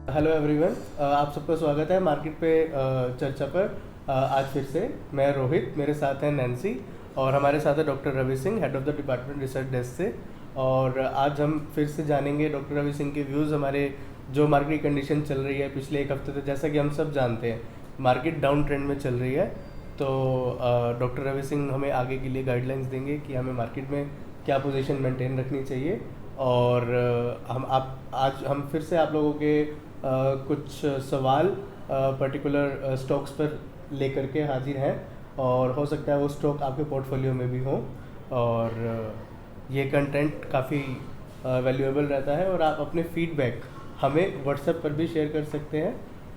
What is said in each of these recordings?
Hello everyone, आप सबका स्वागत है मार्केट पे चर्चा पर। आज फिर से मैं रोहित, मेरे साथ हैं नैन्सी और हमारे साथ है doctor Ravi Singh, head of the department research desk से। और आज हम फिर से जानेंगे डॉक्टर रवि सिंह के व्यूज़, हमारे जो मार्केट कंडीशन चल रही है पिछले एक हफ्ते से। जैसा कि हम सब जानते हैं मार्केट डाउन ट्रेंड में चल रही है, तो डॉक्टर रवि सिंह हमें आगे के लिए गाइडलाइंस देंगे कि हमें मार्केट में क्या पोजीशन मेंटेन रखनी चाहिए। और आज हम फिर से आप लोगों के कुछ सवाल पर्टिकुलर स्टॉक्स पर लेकर के हाजिर हैं, और हो सकता है वो स्टॉक आपके पोर्टफोलियो में भी हो। और ये कंटेंट काफ़ी वैल्यूएबल रहता है, और आप अपने फीडबैक हमें व्हाट्सएप पर भी शेयर कर सकते हैं।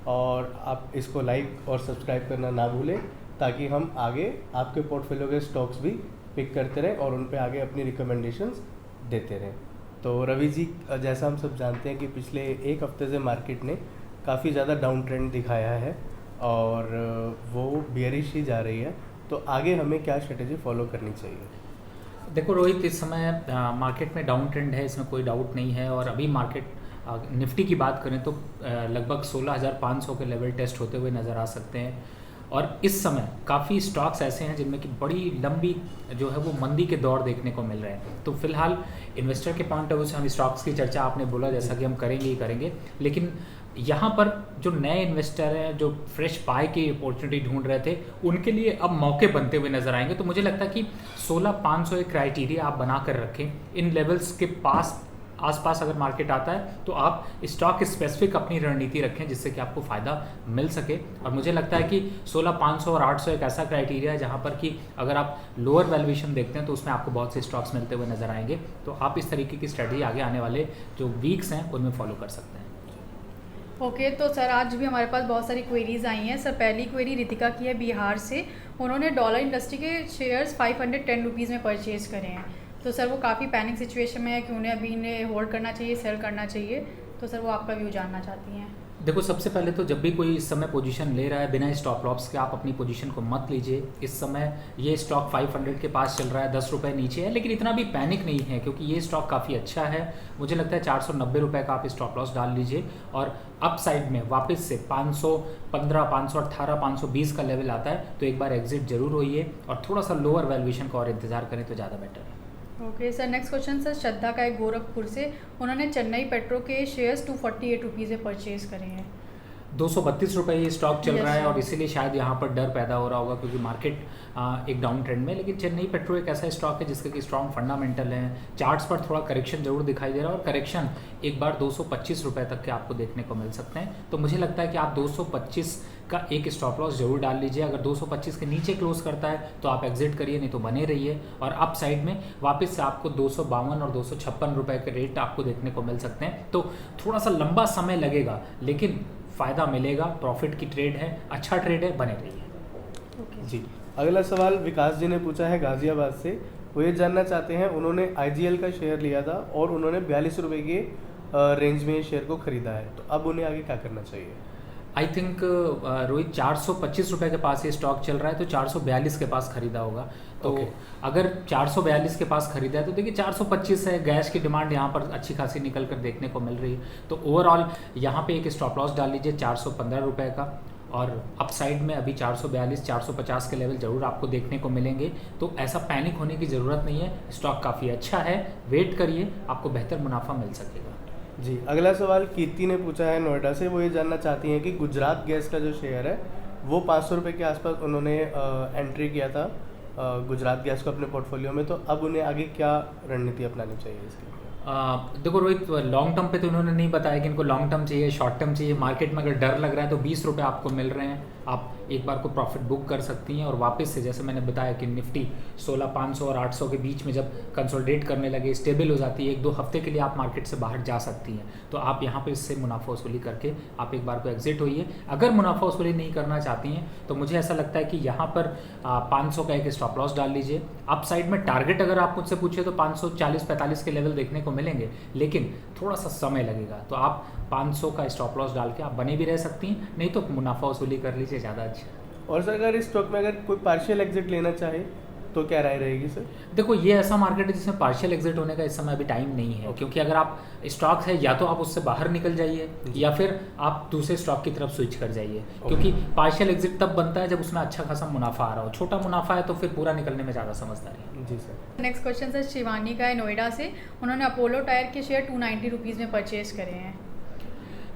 और आप इसको लाइक और सब्सक्राइब करना ना भूलें, ताकि हम आगे आपके पोर्टफोलियो के स्टॉक्स भी पिक करते रहें और उन पे आगे अपनी रिकमेंडेशंस देते रहें। तो रवि जी, जैसा हम सब जानते हैं कि पिछले एक हफ्ते से मार्केट ने काफ़ी ज़्यादा डाउन ट्रेंड दिखाया है और वो बियरिश ही जा रही है, तो आगे हमें क्या स्ट्रेटेजी फॉलो करनी चाहिए? देखो रोहित, इस समय मार्केट में डाउन ट्रेंड है, इसमें कोई डाउट नहीं है। और अभी मार्केट निफ्टी की बात करें तो लगभग 16,500 के लेवल टेस्ट होते हुए नज़र आ सकते हैं। और इस समय काफ़ी स्टॉक्स ऐसे हैं जिनमें कि बड़ी लंबी जो है वो मंदी के दौर देखने को मिल रहे हैं। तो फिलहाल इन्वेस्टर के पॉइंट ऑफ व्यू से हम स्टॉक्स की चर्चा, आपने बोला जैसा कि हम करेंगे ही करेंगे, लेकिन यहाँ पर जो नए इन्वेस्टर हैं, जो फ्रेश पाई की अपॉर्चुनिटी ढूंढ रहे थे, उनके लिए अब मौके बनते हुए नजर आएंगे। तो मुझे लगता है कि 16,500 एक क्राइटेरिया आप बना कर रखें। इन लेवल्स के आसपास अगर मार्केट आता है तो आप स्टॉक स्पेसिफिक अपनी रणनीति रखें, जिससे कि आपको फ़ायदा मिल सके। और मुझे लगता है कि 16,500 और 800 एक ऐसा क्राइटेरिया है जहाँ पर कि अगर आप लोअर वैल्यूएशन देखते हैं तो उसमें आपको बहुत से स्टॉक्स मिलते हुए नजर आएंगे। तो आप इस तरीके की स्ट्रेटजी आगे आने वाले जो वीक्स हैं उनमें फॉलो कर सकते हैं। ओके, तो सर आज भी हमारे पास बहुत सारी क्वेरीज आई हैं। सर पहली क्वेरी रितिका की है बिहार से। उन्होंने डॉलर इंडस्ट्री के शेयर्स 510 रुपीज़ में परचेज़ करे हैं। तो सर वो काफ़ी पैनिक सिचुएशन में है कि उन्हें अभी इन्हें होल्ड करना चाहिए, सेल करना चाहिए। तो सर वो आपका व्यू जानना चाहती हैं। देखो, सबसे पहले तो जब भी कोई इस समय पोजीशन ले रहा है बिना स्टॉप लॉस के, आप अपनी पोजीशन को मत लीजिए। इस समय ये स्टॉक 500 के पास चल रहा है, 10 रुपये नीचे है, लेकिन इतना भी पैनिक नहीं है क्योंकि ये स्टॉक काफ़ी अच्छा है। मुझे लगता है 490 रुपये का आप स्टॉप लॉस डाल लीजिए। और अप साइड में वापस से 515, 518, 520 का लेवल आता है तो एक बार एग्जिट जरूर होइए और थोड़ा सा लोअर वैल्यूएशन का और इंतजार करें तो ज़्यादा बेटर है। Okay sir, next question sir Shraddha का है गोरखपुर से। उन्होंने चेन्नई पेट्रो के शेयर्स 248 रुपीज़ में परचेज़ करे हैं। 232 रुपये ये स्टॉक चल Yes, रहा है sir. और इसीलिए शायद यहाँ पर डर पैदा हो रहा होगा क्योंकि मार्केट एक डाउन ट्रेंड में। लेकिन चेन्नई पेट्रो एक ऐसा स्टॉक है जिसके कि स्ट्रॉन्ग फंडामेंटल हैं। चार्ट्स पर थोड़ा करेक्शन जरूर दिखाई दे रहा है और करेक्शन एक बार 225 रुपये तक के आपको देखने को मिल सकते हैं। तो मुझे लगता है कि आप 225 का एक स्टॉप लॉस जरूर डाल लीजिए। अगर 225 के नीचे क्लोज करता है तो आप एग्जिट करिए, नहीं तो बने रहिए। और अप साइड में वापस से आपको 252 और 256 रुपये के रेट आपको देखने को मिल सकते हैं। तो थोड़ा सा लंबा समय लगेगा लेकिन फ़ायदा मिलेगा। प्रॉफिट की ट्रेड है, अच्छा ट्रेड है, बने रहिए। जी, अगला सवाल विकास जी ने पूछा है गाज़ियाबाद से। वो ये जानना चाहते हैं, उन्होंने IGL का शेयर लिया था और उन्होंने 42 रुपये के रेंज में शेयर को ख़रीदा है, तो अब उन्हें आगे क्या करना चाहिए? आई थिंक रोहित 425 रुपये के पास ये स्टॉक चल रहा है तो 442 के पास खरीदा होगा। तो अगर 442 के पास खरीदा है तो देखिए 425 है, गैस की डिमांड यहाँ पर अच्छी खासी निकल कर देखने को मिल रही है। तो ओवरऑल यहाँ पे एक स्टॉप लॉस डाल लीजिए 415 रुपये का। और अप साइड में अभी 442, 450 के लेवल जरूर आपको देखने को मिलेंगे। तो ऐसा पैनिक होने की ज़रूरत नहीं है, स्टॉक काफ़ी अच्छा है, वेट करिए, आपको बेहतर मुनाफा मिल सकेगा। जी, अगला सवाल कीर्ति ने पूछा है नोएडा से। वो ये जानना चाहती हैं कि गुजरात गैस का जो शेयर है वो 500 रुपये के आसपास उन्होंने एंट्री किया था गुजरात गैस को अपने पोर्टफोलियो में, तो अब उन्हें आगे क्या रणनीति अपनानी चाहिए इसके लिए? देखो रोहित, लॉन्ग टर्म पे तो उन्होंने नहीं बताया कि इनको लॉन्ग टर्म चाहिए, शॉर्ट टर्म चाहिए। मार्केट में अगर डर लग रहा है तो 20 रुपये आपको मिल रहे हैं, आप एक बार को प्रॉफिट बुक कर सकती हैं। और वापस से जैसे मैंने बताया कि निफ्टी 16,500 और 800 के बीच में जब कंसोलिडेट करने लगे, स्टेबल हो जाती है, 1-2 हफ्ते के लिए आप मार्केट से बाहर जा सकती हैं। तो आप यहाँ पे इससे मुनाफा वसूली करके आप एक बार को एग्जिट होइए। अगर मुनाफा वसूली नहीं करना चाहती हैं तो मुझे ऐसा लगता है कि यहाँ पर 500 का एक स्टॉप लॉस डाल लीजिए। अप साइड में टारगेट अगर आप मुझसे पूछे तो 540-45 के लेवल देखने को मिलेंगे, लेकिन थोड़ा सा समय लगेगा। तो आप 500 का स्टॉप लॉस डाल के आप बने भी रह सकती हैं, नहीं तो मुनाफा वसूली कर लीजिए, ज़्यादा अच्छा। और सर अगर इस स्टॉक में अगर कोई पार्शियल एग्जिट लेना चाहे तो क्या राय रहेगी सर? देखो ये ऐसा मार्केट है जिसमें पार्शियल एग्जिट होने का इस समय अभी टाइम नहीं है, क्योंकि अगर आप स्टॉक है या तो आप उससे बाहर निकल जाइए या फिर आप दूसरे स्टॉक की तरफ स्विच कर जाइए, क्योंकि पार्शियल एग्जिट तब बनता है जब उसमें अच्छा खासा मुनाफा आ रहा हो। छोटा मुनाफा है तो फिर पूरा निकलने में ज़्यादा समझदारी है। जी sir. Next question sir Shivani का है नोएडा से। उन्होंने अपोलो टायर के शेयर 290 रुपीज़ में परचेज करे हैं।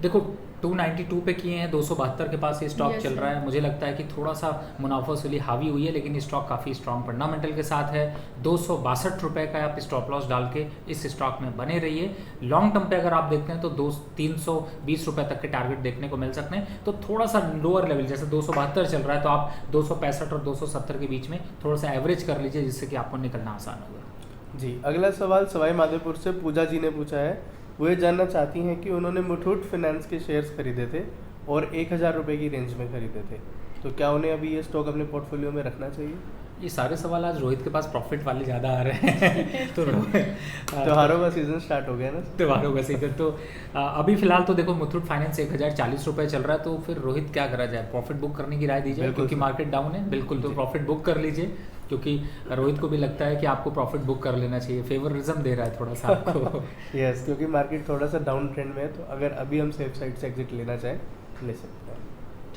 देखो 292 पे किए हैं, 272 के पास ये स्टॉक Yes, चल sir. रहा है। मुझे लगता है कि थोड़ा सा मुनाफा वसूली हावी हुई है, लेकिन ये स्टॉक काफ़ी स्ट्रॉन्ग फंडामेंटल के साथ है। 262 रुपये का आप स्टॉप लॉस डाल के इस स्टॉक में बने रहिए। लॉन्ग टर्म पे अगर आप देखते हैं तो 320 रुपये तक के टारगेट देखने को मिल सकते हैं। तो थोड़ा सा लोअर लेवल जैसे 272 चल रहा है तो आप 265 और 270 के बीच में थोड़ा सा एवरेज कर लीजिए, जिससे कि आपको निकलना आसान होगा। जी, अगला सवाल सवाई माधोपुर से पूजा जी ने पूछा है। वो ये जानना चाहती हैं कि उन्होंने मुथूट फाइनेंस के शेयर्स खरीदे थे और 1000 रुपये की रेंज में खरीदे थे, तो क्या उन्हें अभी ये स्टॉक अपने पोर्टफोलियो में रखना चाहिए? ये सारे सवाल आज रोहित के पास प्रॉफिट वाले ज़्यादा आ रहे हैं तो त्योहारों का सीज़न स्टार्ट हो गया ना। त्योहारों का सीजन तो अभी फिलहाल तो देखो मुथूट फाइनेंस 1040 रुपये चल रहा है, तो फिर रोहित क्या करा जाए? प्रॉफिट बुक करने की राय दीजिए, क्योंकि मार्केट डाउन है। बिल्कुल, तो प्रॉफिट बुक कर लीजिए, क्योंकि रोहित को भी लगता है कि आपको प्रॉफिट बुक कर लेना चाहिए। फेवरिज्म दे रहा है थोड़ा सा आपको। यस, क्योंकि मार्केट थोड़ा सा डाउन ट्रेंड में है, तो अगर अभी हम सेफ साइड से एग्जिट लेना चाहें ले सकते हैं।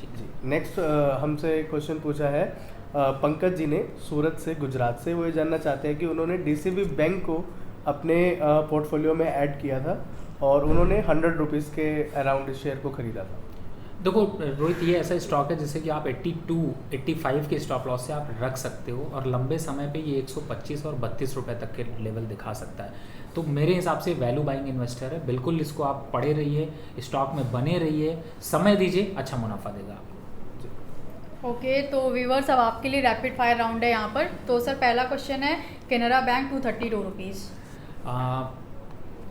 ठीक जी, नेक्स्ट हमसे क्वेश्चन पूछा है पंकज जी ने सूरत से, गुजरात से। वो ये जानना चाहते हैं कि उन्होंने डीसीबी बैंक को अपने पोर्टफोलियो में ऐड किया था और उन्होंने 100 रुपीज़ के अराउंड इस शेयर को खरीदा था। देखो रोहित, ये ऐसा स्टॉक है जिसे कि आप 85 के स्टॉप लॉस से आप रख सकते हो, और लंबे समय पे ये 125 और 32 रुपये तक के लेवल दिखा सकता है। तो मेरे हिसाब से वैल्यू बाइंग इन्वेस्टर है। बिल्कुल इसको आप पढ़े रहिए, स्टॉक में बने रहिए, समय दीजिए, अच्छा मुनाफा देगा आपको। ओके, तो व्यूवर्स अब आपके लिए रैपिड फायर राउंड है यहाँ पर। तो सर पहला क्वेश्चन है कैनरा बैंक 232 रुपीज़।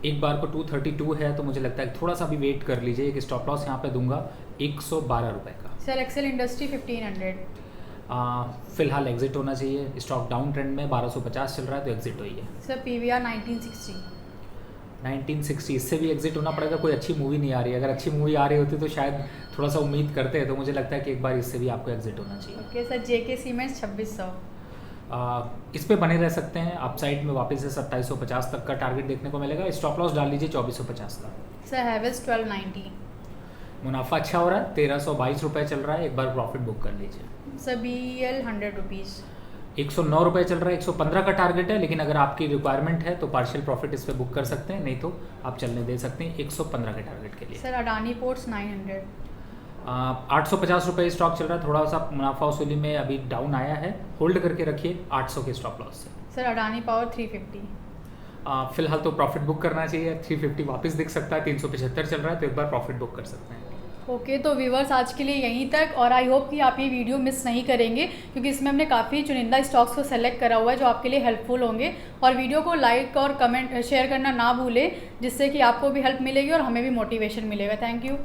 एक बार को 232 है तो मुझे लगता है थोड़ा सा भी वेट कर लीजिए। एक स्टॉप लॉस यहाँ पे दूंगा 112 रुपये का। Sir Excel industry 1500। फिलहाल एग्जिट होना चाहिए। स्टॉक डाउन ट्रेंड में 1250 चल रहा है तो एग्जिट हुई है। Sir PVR 1960। 1960 इससे भी एग्जिट होना पड़ेगा। कोई अच्छी मूवी नहीं आ रही है। अगर अच्छी मूवी आ रही होती तो शायद थोड़ा सा उम्मीद करते हैं, तो मुझे लगता है कि एक बार इससे भी आपको एग्जिट होना चाहिए। ओके सर जेके सीमेंट्स 2600। इस पे बने रह सकते हैं। अपसाइड में वापस से 2750 तक का टारगेट देखने को मिलेगा। स्टॉप लॉस डाल लीजिए 2450 का। सर हैवेल्स 1290। मुनाफा अच्छा हो रहा है, 1322 रुपये चल रहा है। एक बार प्रॉफिट बुक कर लीजिए। Sir BEL 100 rupees. 109 रुपये चल रहा है। 115 का टारगेट है, लेकिन अगर आपकी रिक्वायरमेंट है तो पार्शियल प्रॉफिट इस पर बुक कर सकते हैं, नहीं तो आप चलने दे सकते हैं 115 के टारगेट के लिए। Sir Adani ports 900। 850 रुपये स्टॉक चल रहा है। थोड़ा सा मुनाफा वसूली में अभी डाउन आया है, होल्ड करके रखिए 800 के स्टॉप लॉस से। Sir Adani power 350। फिलहाल तो प्रॉफिट बुक करना चाहिए। 350 वापस दिख सकता है। 375 चल रहा है तो एक बार प्रॉफिट बुक कर सकते हैं। ओके, तो व्यूवर्स आज के लिए यहीं तक, और आई होप कि आप ये वीडियो मिस नहीं करेंगे, क्योंकि इसमें हमने काफ़ी चुनिंदा स्टॉक्स को सेलेक्ट करा हुआ है जो आपके लिए हेल्पफुल होंगे। और वीडियो को लाइक और कमेंट शेयर करना ना भूलें, जिससे कि आपको भी हेल्प मिलेगी और हमें भी मोटिवेशन मिलेगा। Thank you.